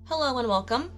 Hello and welcome.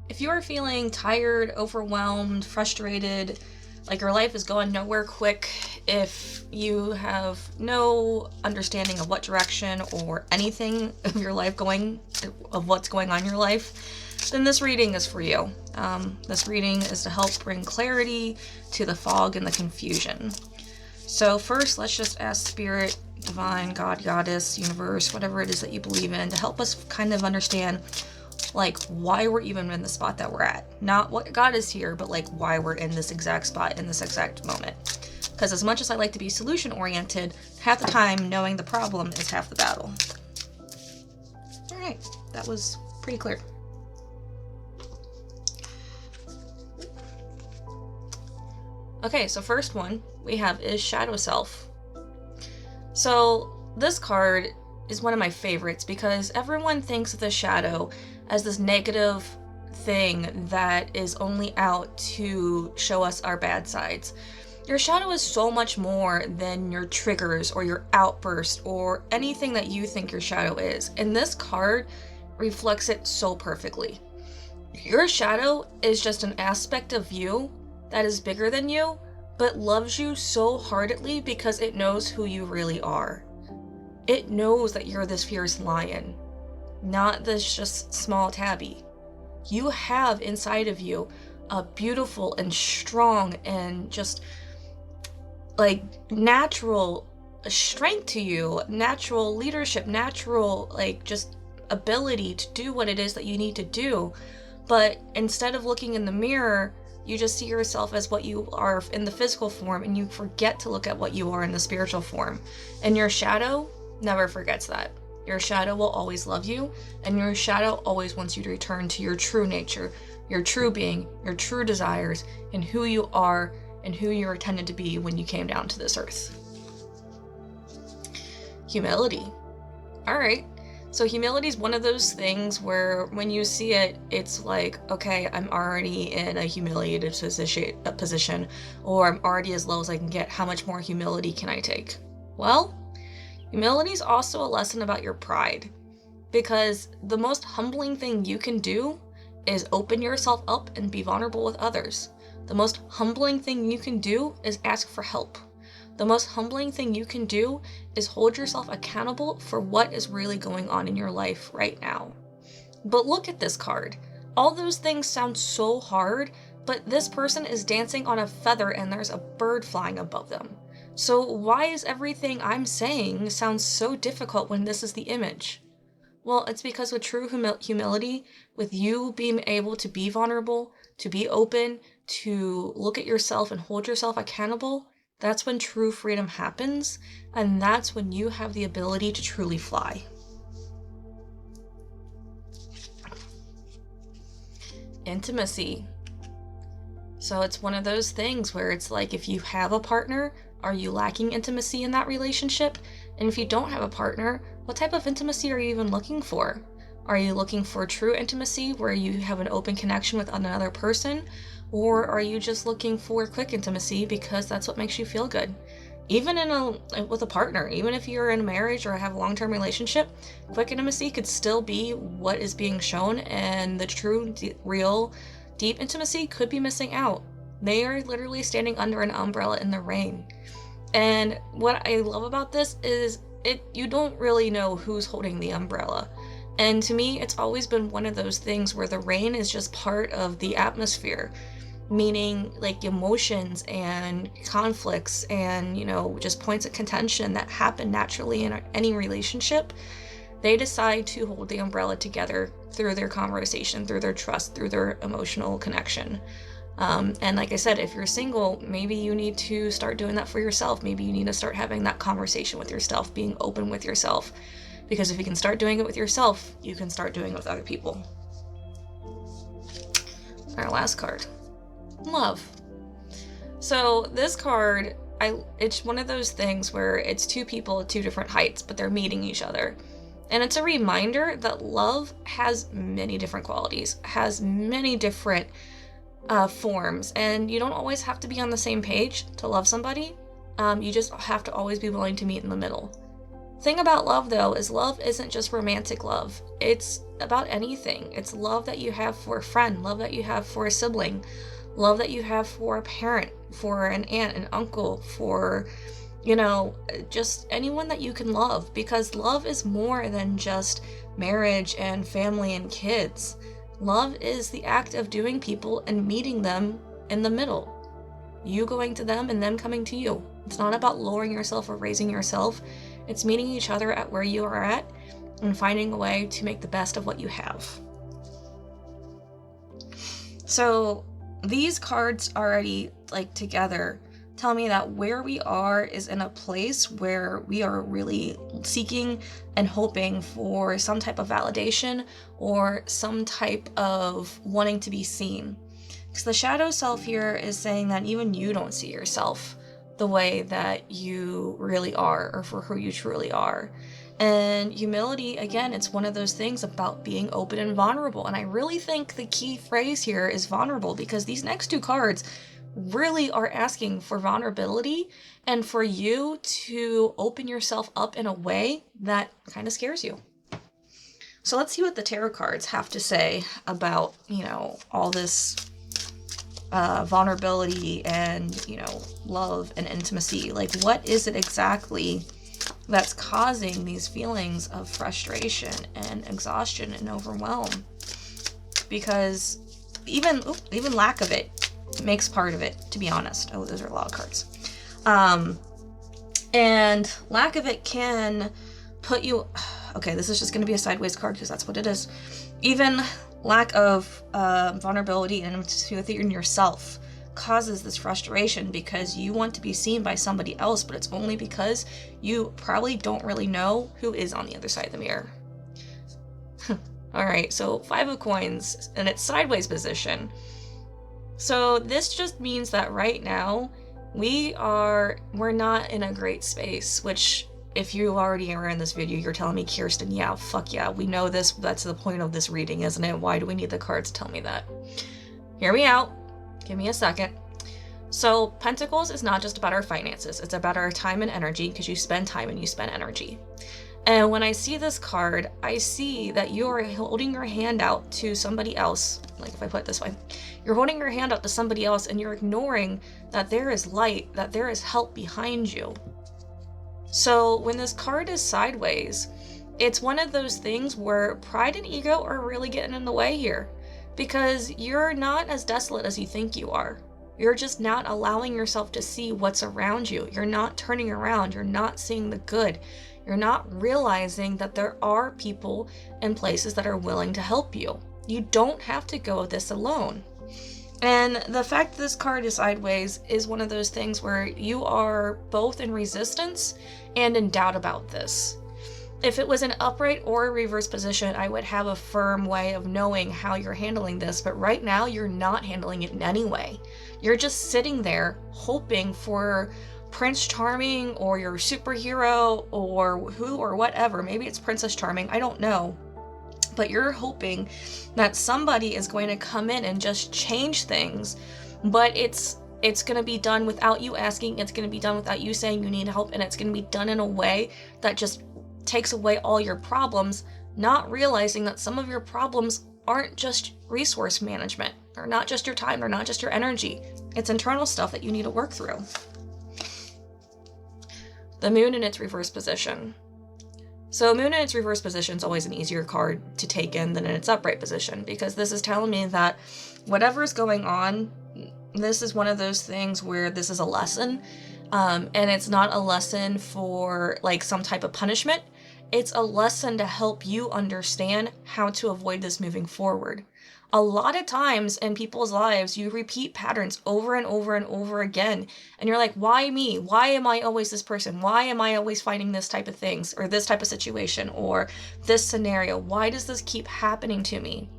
If you are feeling tired, overwhelmed, frustrated, like your life is going nowhere quick, if you have no understanding of what direction or anything of your life of what's going on in your life, then this reading is for you. This reading is to help bring clarity to the fog and the confusion. So first, let's just ask Spirit, Divine, God, Goddess, Universe, whatever it is that you believe in, to help us kind of understand why we're even in the spot that we're at. Not what God is here, but why we're in this exact spot in this exact moment. Because as much as I like to be solution oriented, half the time knowing the problem is half the battle. Alright, that was pretty clear. Okay, so first one we have is Shadow Self. So this card is one of my favorites because everyone thinks of the shadow as this negative thing that is only out to show us our bad sides. Your shadow is so much more than your triggers or your outburst or anything that you think your shadow is. And this card reflects it so perfectly. Your shadow is just an aspect of you that is bigger than you, but loves you so heartedly because it knows who you really are. It knows that you're this fierce lion, not this just small tabby. You have inside of you a beautiful and strong and just natural strength to you, natural leadership, natural just ability to do what it is that you need to do. But instead of looking in the mirror, you just see yourself as what you are in the physical form, and you forget to look at what you are in the spiritual form. And your shadow never forgets that. Your shadow will always love you, and your shadow always wants you to return to your true nature, your true being, your true desires, and who you are and who you were intended to be when you came down to this earth. Humility. Alright, so humility is one of those things where when you see it, it's like, okay, I'm already in a humiliated position, or I'm already as low as I can get. How much more humility can I take? Well, humility is also a lesson about your pride, because the most humbling thing you can do is open yourself up and be vulnerable with others. The most humbling thing you can do is ask for help. The most humbling thing you can do is hold yourself accountable for what is really going on in your life right now. But look at this card. All those things sound so hard, but this person is dancing on a feather and there's a bird flying above them. So why is everything I'm saying sound so difficult when this is the image? Well, it's because with true humility, with you being able to be vulnerable, to be open, to look at yourself and hold yourself accountable, that's when true freedom happens, and that's when you have the ability to truly fly. Intimacy. So it's one of those things where it's like, if you have a partner, are you lacking intimacy in that relationship? And if you don't have a partner, what type of intimacy are you even looking for? Are you looking for true intimacy where you have an open connection with another person? Or are you just looking for quick intimacy because that's what makes you feel good? Even with a partner, even if you're in a marriage or have a long-term relationship, quick intimacy could still be what is being shown, and the true, real, deep intimacy could be missing out. They are literally standing under an umbrella in the rain. And what I love about this is you don't really know who's holding the umbrella. And to me, it's always been one of those things where the rain is just part of the atmosphere, meaning emotions and conflicts and, just points of contention that happen naturally in any relationship. They decide to hold the umbrella together through their conversation, through their trust, through their emotional connection. And like I said, if you're single, maybe you need to start doing that for yourself. Maybe you need to start having that conversation with yourself, being open with yourself. Because if you can start doing it with yourself, you can start doing it with other people. Our last card. Love. So this card, it's one of those things where it's two people at two different heights, but they're meeting each other. And it's a reminder that love has many different qualities, has many different forms, and you don't always have to be on the same page to love somebody. You just have to always be willing to meet in the middle. Thing about love, though, is love isn't just romantic love. It's about anything. It's love that you have for a friend, love that you have for a sibling, love that you have for a parent, for an aunt, an uncle, for, just anyone that you can love, because love is more than just marriage and family and kids. Love is the act of doing people and meeting them in the middle. You going to them and them coming to you. It's not about lowering yourself or raising yourself. It's meeting each other at where you are at and finding a way to make the best of what you have. So these cards already together tell me that where we are is in a place where we are really seeking and hoping for some type of validation or some type of wanting to be seen. Because the shadow self here is saying that even you don't see yourself the way that you really are or for who you truly are. And humility, again, it's one of those things about being open and vulnerable. And I really think the key phrase here is vulnerable, because these next two cards really are asking for vulnerability and for you to open yourself up in a way that kind of scares you. So let's see what the tarot cards have to say about, all this vulnerability and, love and intimacy. Like, what is it exactly that's causing these feelings of frustration and exhaustion and overwhelm? Because even lack of it makes part of it, to be honest. Oh, those are a lot of cards. And lack of it can put you... Okay, this is just going to be a sideways card because that's what it is. Even lack of vulnerability and intimacy within yourself causes this frustration because you want to be seen by somebody else, but it's only because you probably don't really know who is on the other side of the mirror. All right, so 5 of coins and it's sideways position. So this just means that right now we're not in a great space, which if you already are in this video, you're telling me, Kirsten, yeah, fuck yeah, we know this. That's the point of this reading, isn't it? Why do we need the cards to tell me that? Hear me out. Give me a second. So Pentacles is not just about our finances. It's about our time and energy, because you spend time and you spend energy. And when I see this card, I see that you are holding your hand out to somebody else. Like if I put it this way, you're holding your hand out to somebody else and you're ignoring that there is light, that there is help behind you. So when this card is sideways, it's one of those things where pride and ego are really getting in the way here, because you're not as desolate as you think you are. You're just not allowing yourself to see what's around you. You're not turning around. You're not seeing the good. You're not realizing that there are people and places that are willing to help you. You don't have to go this alone. And the fact that this card is sideways is one of those things where you are both in resistance and in doubt about this. If it was an upright or a reverse position, I would have a firm way of knowing how you're handling this, but right now you're not handling it in any way. You're just sitting there hoping for Prince Charming or your superhero or who or whatever. Maybe it's Princess Charming, I don't know. But you're hoping that somebody is going to come in and just change things, but it's going to be done without you asking. It's going to be done without you saying you need help, and it's going to be done in a way that just takes away all your problems, not realizing that some of your problems aren't just resource management. They're not just your time. They're not just your energy. It's internal stuff that you need to work through. The Moon in its reverse position. So Moon in its reverse position is always an easier card to take in than in its upright position, because this is telling me that whatever's going on, this is one of those things where this is a lesson, and it's not a lesson for like some type of punishment. It's a lesson to help you understand how to avoid this moving forward. A lot of times in people's lives, you repeat patterns over and over and over again. And you're like, why me? Why am I always this person? Why am I always fighting this type of things or this type of situation or this scenario? Why does this keep happening to me?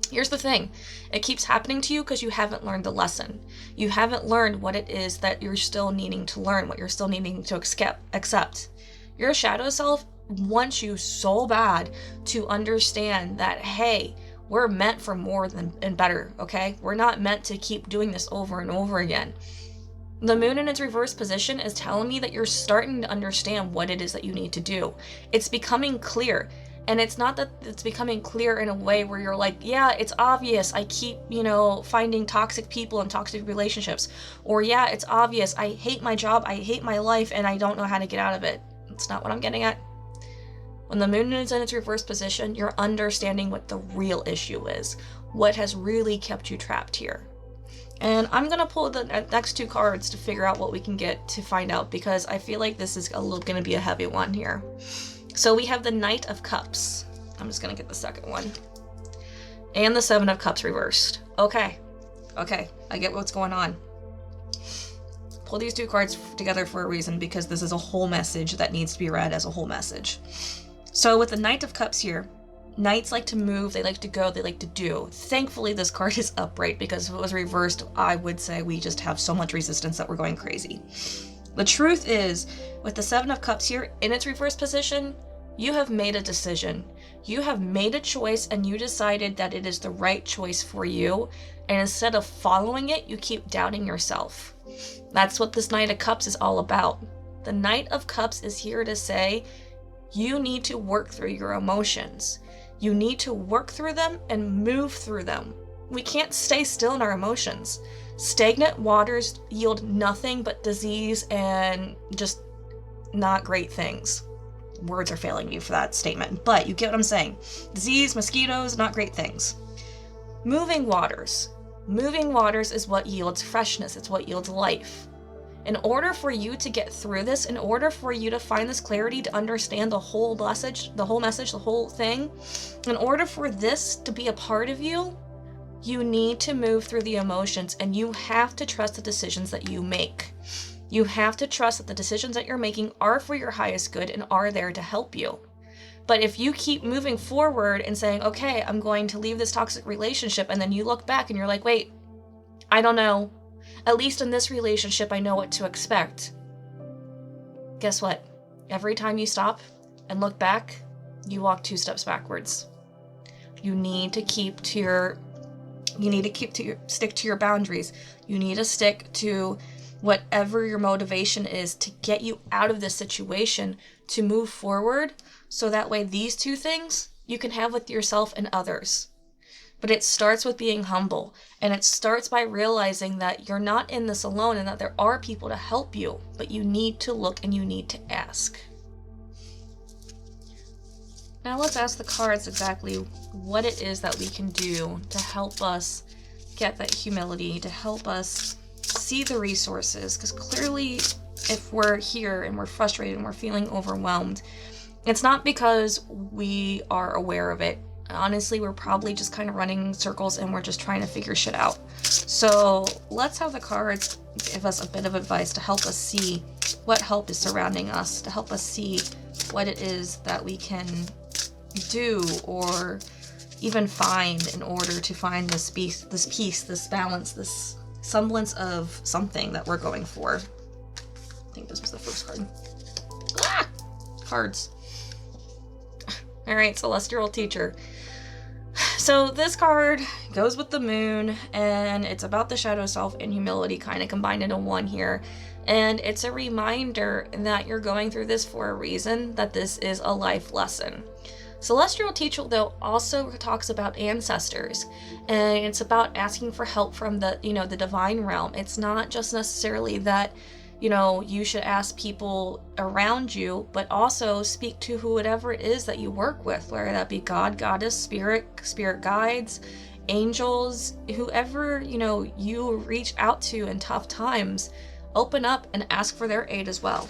Here's the thing. It keeps happening to you because you haven't learned the lesson. You haven't learned what it is that you're still needing to learn, what you're still needing to accept. Your shadow self wants you so bad to understand that, hey, we're meant for more than and better, okay? We're not meant to keep doing this over and over again. The moon in its reverse position is telling me that you're starting to understand what it is that you need to do. It's becoming clear. And it's not that it's becoming clear in a way where you're like, yeah, it's obvious. I keep, finding toxic people and toxic relationships. Or yeah, it's obvious. I hate my job. I hate my life and I don't know how to get out of it. That's not what I'm getting at. When the moon is in its reverse position, you're understanding what the real issue is. What has really kept you trapped here. And I'm going to pull the next two cards to figure out what we can get to find out, because I feel like this is going to be a heavy one here. So we have the Knight of Cups. I'm just going to get the second one. And the Seven of Cups reversed. Okay, I get what's going on. Pull these two cards together for a reason, because this is a whole message that needs to be read as a whole message. So with the Knight of Cups here, Knights like to move, they like to go, they like to do. Thankfully, this card is upright, because if it was reversed, I would say we just have so much resistance that we're going crazy. The truth is, with the Seven of Cups here, in its reverse position, you have made a decision. You have made a choice, and you decided that it is the right choice for you, and instead of following it, you keep doubting yourself. That's what this Knight of Cups is all about. The Knight of Cups is here to say, you need to work through your emotions. You need to work through them and move through them. We can't stay still in our emotions. Stagnant waters yield nothing but disease and just not great things. Words are failing me for that statement, but you get what I'm saying. Disease, mosquitoes, not great things. Moving waters. Moving waters is what yields freshness. It's what yields life. In order for you to get through this, in order for you to find this clarity, to understand the whole message, the whole thing, in order for this to be a part of you, you need to move through the emotions, and you have to trust the decisions that you make. You have to trust that the decisions that you're making are for your highest good and are there to help you. But if you keep moving forward and saying, okay, I'm going to leave this toxic relationship, and then you look back and you're like, wait, I don't know. At least in this relationship, I know what to expect. Guess what? Every time you stop and look back, you walk 2 steps backwards. You need to stick to your boundaries. You need to stick to whatever your motivation is to get you out of this situation, to move forward, so that way these 2 things you can have with yourself and others. But it starts with being humble, and it starts by realizing that you're not in this alone and that there are people to help you, but you need to look and you need to ask. Now let's ask the cards exactly what it is that we can do to help us get that humility, to help us see the resources, because clearly if we're here and we're frustrated and we're feeling overwhelmed, it's not because we are aware of it. Honestly, we're probably just kind of running circles and we're just trying to figure shit out. So let's have the cards give us a bit of advice to help us see what help is surrounding us, to help us see what it is that we can do or even find in order to find this peace, this balance, this semblance of something that we're going for. I think this was the first card. Cards. All right, Celestial Teacher. So this card goes with the moon, and it's about the shadow self and humility kind of combined into one here. And it's a reminder that you're going through this for a reason, that this is a life lesson. Celestial Teacher, though, also talks about ancestors, and it's about asking for help from the divine realm. It's not just necessarily that you should ask people around you, but also speak to whoever it is that you work with, whether that be God, Goddess, spirit guides, angels, whoever, you reach out to in tough times. Open up and ask for their aid as well.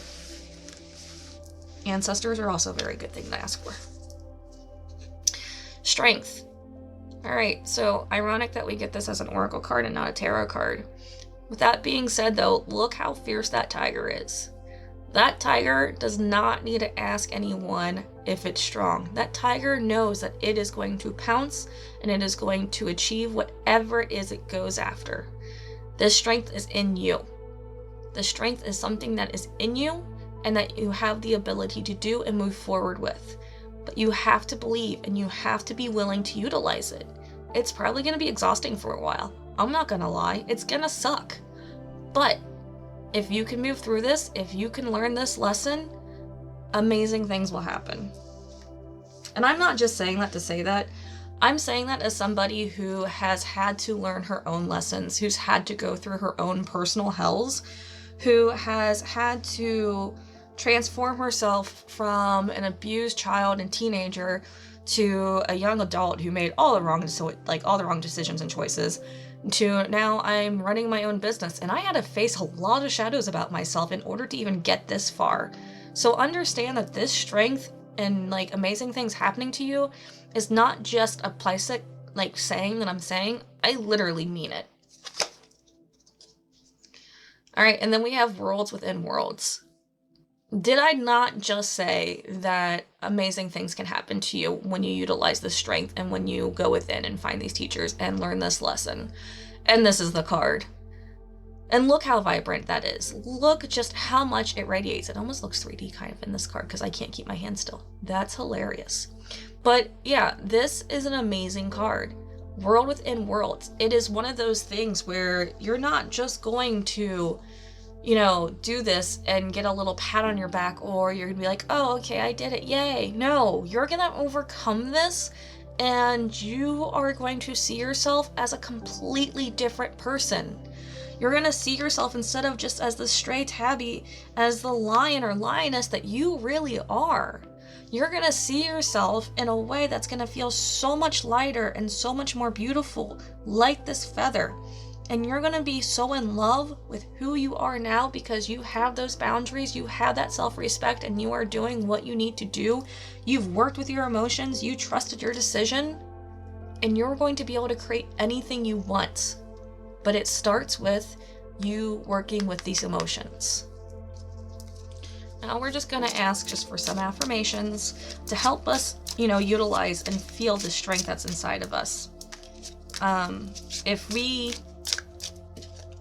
Ancestors are also a very good thing to ask for. Strength. All right, so ironic that we get this as an oracle card and not a tarot card. With that being said, though, look how fierce that tiger is. That tiger does not need to ask anyone if it's strong. That tiger knows that it is going to pounce and it is going to achieve whatever it is it goes after. This strength is in you. The strength is something that is in you and that you have the ability to do and move forward with. But you have to believe and you have to be willing to utilize it. It's probably going to be exhausting for a while. I'm not going to lie. It's going to suck. But if you can move through this, if you can learn this lesson, amazing things will happen. And I'm not just saying that to say that. I'm saying that as somebody who has had to learn her own lessons, who's had to go through her own personal hells, who has had to transform herself from an abused child and teenager to a young adult who made all the wrong decisions and choices, to now I'm running my own business, and I had to face a lot of shadows about myself in order to even get this far. So understand that this strength and like amazing things happening to you is not just a plastic like saying that I'm saying. I literally mean it. All right, and then we have worlds within worlds. Did I not just say that amazing things can happen to you when you utilize this strength and when you go within and find these teachers and learn this lesson? And this is the card. And look how vibrant that is. Look just how much it radiates. It almost looks 3D kind of in this card because I can't keep my hand still. That's hilarious. But yeah, this is an amazing card. World within worlds. It is one of those things where you're not just going to, do this and get a little pat on your back, or you're gonna be like, oh, okay, I did it, yay. No, you're gonna overcome this, and you are going to see yourself as a completely different person. You're gonna see yourself, instead of just as the stray tabby, as the lion or lioness that you really are. You're gonna see yourself in a way that's gonna feel so much lighter and so much more beautiful, like this feather. And you're gonna be so in love with who you are now because you have those boundaries, you have that self-respect, and you are doing what you need to do. You've worked with your emotions, you trusted your decision, and you're going to be able to create anything you want. But it starts with you working with these emotions. Now we're just gonna ask just for some affirmations to help us, utilize and feel the strength that's inside of us. If we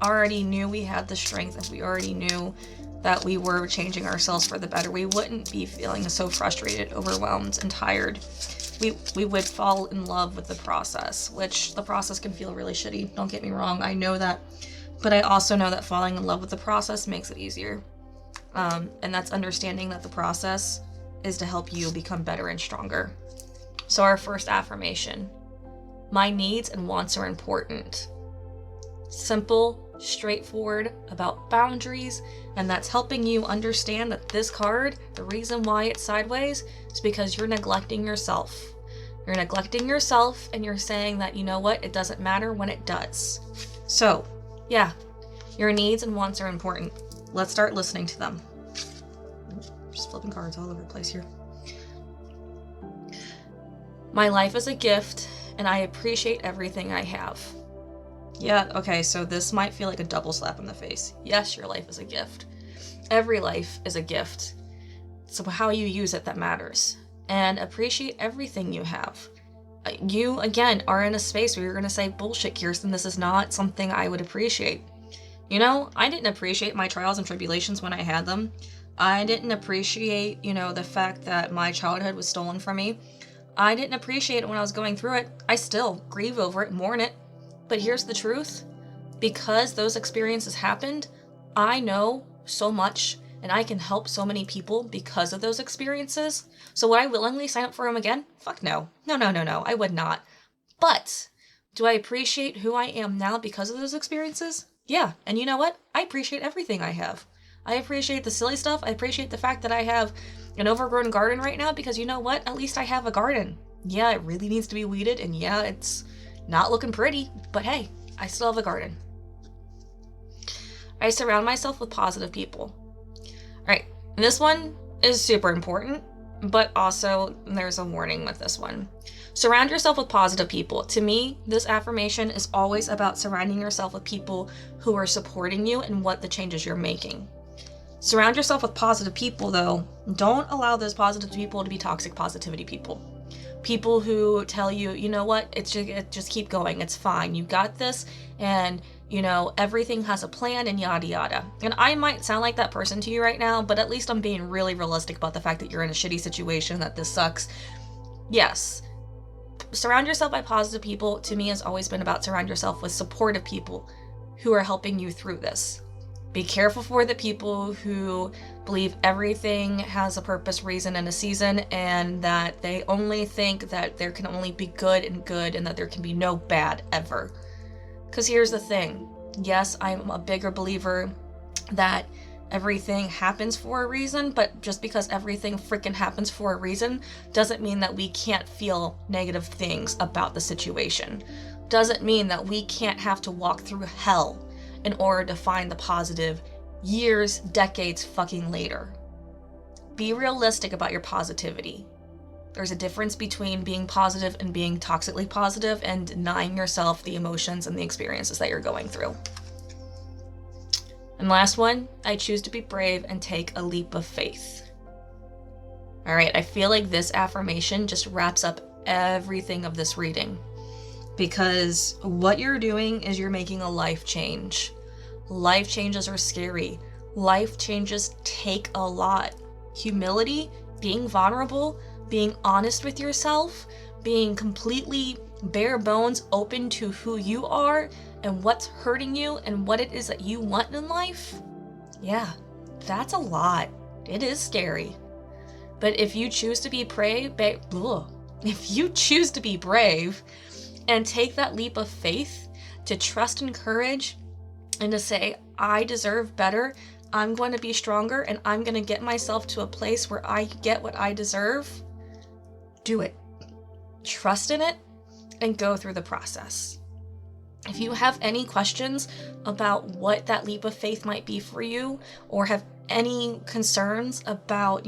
already knew we had the strength, if we already knew that we were changing ourselves for the better, we wouldn't be feeling so frustrated, overwhelmed, and tired. We would fall in love with the process, which the process can feel really shitty. Don't get me wrong, I know that. But I also know that falling in love with the process makes it easier. And that's understanding that the process is to help you become better and stronger. So our first affirmation: my needs and wants are important. Simple, straightforward, about boundaries, and that's helping you understand that this card, the reason why it's sideways, is because you're neglecting yourself. You're neglecting yourself, and you're saying that, you know what, it doesn't matter when it does. So, yeah, your needs and wants are important. Let's start listening to them. Just flipping cards all over the place here. My life is a gift, and I appreciate everything I have. Yeah, okay, so this might feel like a double slap in the face. Yes, your life is a gift. Every life is a gift. So how you use it that matters. And appreciate everything you have. You, again, are in a space where you're going to say, bullshit, Kirsten, this is not something I would appreciate. I didn't appreciate my trials and tribulations when I had them. I didn't appreciate, the fact that my childhood was stolen from me. I didn't appreciate it when I was going through it. I still grieve over it, mourn it. But here's the truth. Because those experiences happened, I know so much, and I can help so many people because of those experiences. So would I willingly sign up for them again? Fuck no. No, I would not. But do I appreciate who I am now because of those experiences? Yeah, and you know what? I appreciate everything I have. I appreciate the silly stuff. I appreciate the fact that I have an overgrown garden right now because you know what? At least I have a garden. Yeah, it really needs to be weeded, and yeah, it's not looking pretty, but hey, I still have a garden. I surround myself with positive people. All right, this one is super important, but also there's a warning with this one. Surround yourself with positive people. To me, this affirmation is always about surrounding yourself with people who are supporting you in what the changes you're making. Surround yourself with positive people, though. Don't allow those positive people to be toxic positivity people. People who tell you, you know what, just keep going, it's fine, you got this, and everything has a plan and yada yada. And I might sound like that person to you right now, but at least I'm being really realistic about the fact that you're in a shitty situation, that this sucks. Yes, surround yourself by positive people, to me, has always been about surround yourself with supportive people who are helping you through this. Be careful for the people who believe everything has a purpose, reason, and a season, and that they only think that there can only be good and that there can be no bad ever. Because here's the thing. Yes, I'm a bigger believer that everything happens for a reason, but just because everything freaking happens for a reason doesn't mean that we can't feel negative things about the situation. Doesn't mean that we can't have to walk through hell in order to find the positive years, decades fucking later. Be realistic about your positivity. There's a difference between being positive and being toxically positive and denying yourself the emotions and the experiences that you're going through. And last one, I choose to be brave and take a leap of faith. All right, I feel like this affirmation just wraps up everything of this reading, because what you're doing is you're making a life change. Life changes are scary. Life changes take a lot. Humility, being vulnerable, being honest with yourself, being completely bare bones open to who you are and what's hurting you and what it is that you want in life. Yeah, that's a lot. It is scary. But if you choose to be brave and take that leap of faith to trust and courage and to say, I deserve better, I'm going to be stronger, and I'm going to get myself to a place where I get what I deserve, do it. Trust in it and go through the process. If you have any questions about what that leap of faith might be for you, or have any concerns about,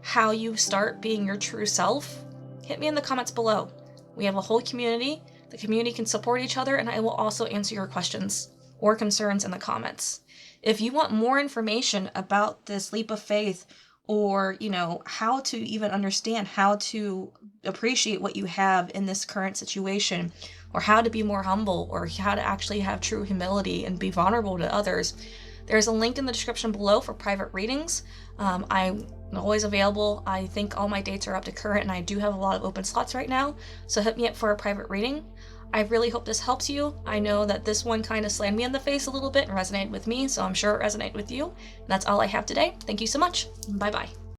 how you start being your true self, hit me in the comments below. We have a whole community. The community can support each other, and I will also answer your questions or concerns in the comments. If you want more information about this leap of faith, or, how to even understand how to appreciate what you have in this current situation, or how to be more humble, or how to actually have true humility and be vulnerable to others, there's a link in the description below for private readings. I'm always available. I think all my dates are up to current, and I do have a lot of open slots right now, so hit me up for a private reading. I really hope this helps you. I know that this one kind of slammed me in the face a little bit and resonated with me, so I'm sure it resonated with you. And that's all I have today. Thank you so much. Bye-bye.